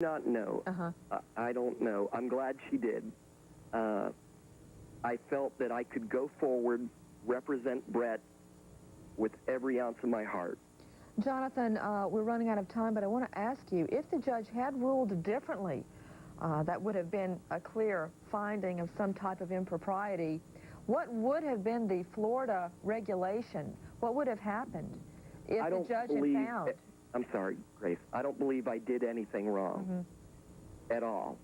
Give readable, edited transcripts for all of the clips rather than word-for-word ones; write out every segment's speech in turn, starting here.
Not know. I don't know. I'm glad she did. I felt that I could go forward, represent Brett with every ounce of my heart. Jonathan, we're running out of time, but I want to ask you, if the judge had ruled differently, that would have been a clear finding of some type of impropriety. What would have been the Florida regulation? What would have happened if the judge had found? I'm sorry, Grace. I don't believe I did anything wrong at all.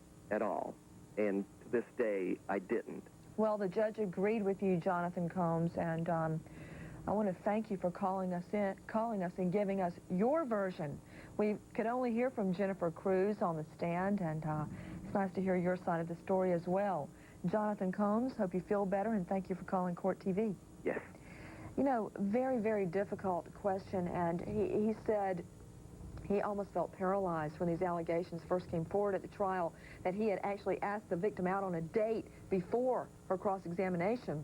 And to this day, I didn't. Well, the judge agreed with you, Jonathan Combs, and I want to thank you for calling us and giving us your version. We could only hear from Jennifer Cruz on the stand, and it's nice to hear your side of the story as well. Jonathan Combs, hope you feel better, and thank you for calling Court TV. Yes. You know, very, very difficult question, and he said he almost felt paralyzed when these allegations first came forward at the trial, that he had actually asked the victim out on a date before her cross-examination.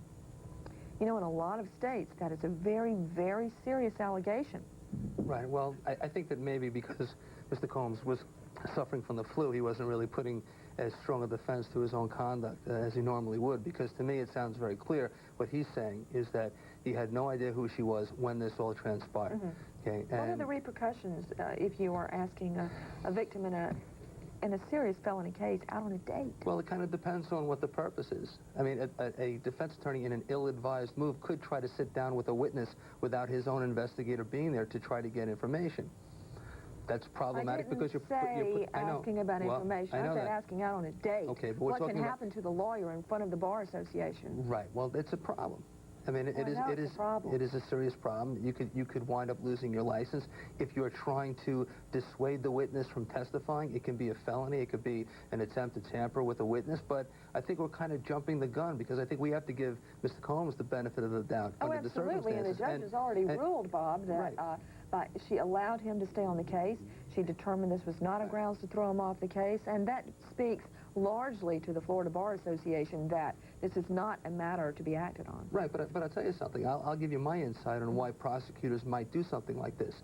You know, in a lot of states, that is a very, very serious allegation. Right. Well, I think that maybe because Mr. Combs was suffering from the flu, he wasn't really putting as strong a defense to his own conduct as he normally would, because to me it sounds very clear what he's saying is that he had no idea who she was when this all transpired. Okay. What are the repercussions if you are asking a victim in a serious felony case out on a date? Well, it kind of depends on what the purpose is. I mean, a defense attorney in an ill-advised move could try to sit down with a witness without his own investigator being there to try to get information. That's problematic because you're asking about information. I said asking out on a date. Okay, but what can happen to the lawyer in front of the Bar Association? Right. Well, it's a problem. I mean, it is a serious problem. You could wind up losing your license if you're trying to dissuade the witness from testifying. It can be a felony. It could be an attempt to tamper with a witness. But I think we're kind of jumping the gun, because I think we have to give Mr. Combs the benefit of the doubt under the circumstances. Absolutely, and the judge has already ruled, Bob, that she allowed him to stay on the case. She determined this was not a grounds to throw him off the case, and that speaks largely to the Florida Bar Association that this is not a matter to be acted on. Right, but I'll tell you something. I'll give you my insight on why prosecutors might do something like this.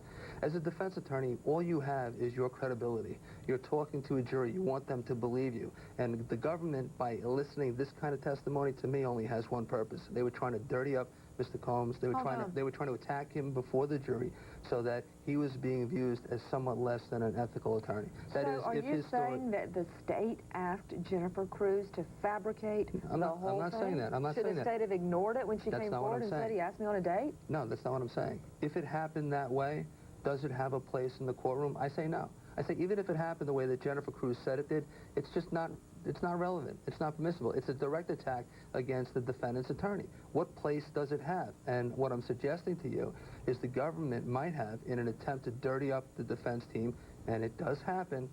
As a defense attorney, all you have is your credibility. You're talking to a jury. You want them to believe you. And the government, by eliciting this kind of testimony, to me, only has one purpose. They were trying to dirty up Mr. Combs. They were trying to attack him before the jury so that he was being viewed as somewhat less than an ethical attorney. That is, are you saying that the state asked Jennifer Cruz to fabricate the whole thing? I'm not saying that. I'm not saying that. Should the state have ignored it when she came forward and said he asked me on a date? No, that's not what I'm saying. If it happened that way, does it have a place in the courtroom? I say no. I say even if it happened the way that Jennifer Cruz said it did, it's just not, it's not relevant. It's not permissible. It's a direct attack against the defendant's attorney. What place does it have? And what I'm suggesting to you is the government might have, in an attempt to dirty up the defense team, and it does happen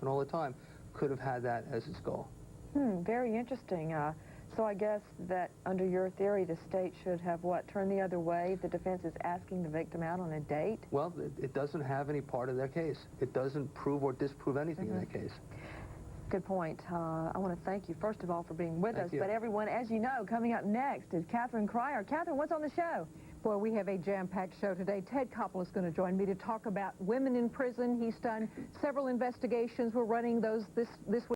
all the time, could have had that as its goal. Very interesting. So I guess that under your theory, the state should have, what, turned the other way if the defense is asking the victim out on a date? Well, it doesn't have any part of their case. It doesn't prove or disprove anything in that case. Good point. I want to thank you, first of all, for being with us. Thank you. But everyone, as you know, coming up next is Catherine Cryer. Catherine, what's on the show? Boy, we have a jam-packed show today. Ted Koppel is going to join me to talk about women in prison. He's done several investigations. We're running those this week.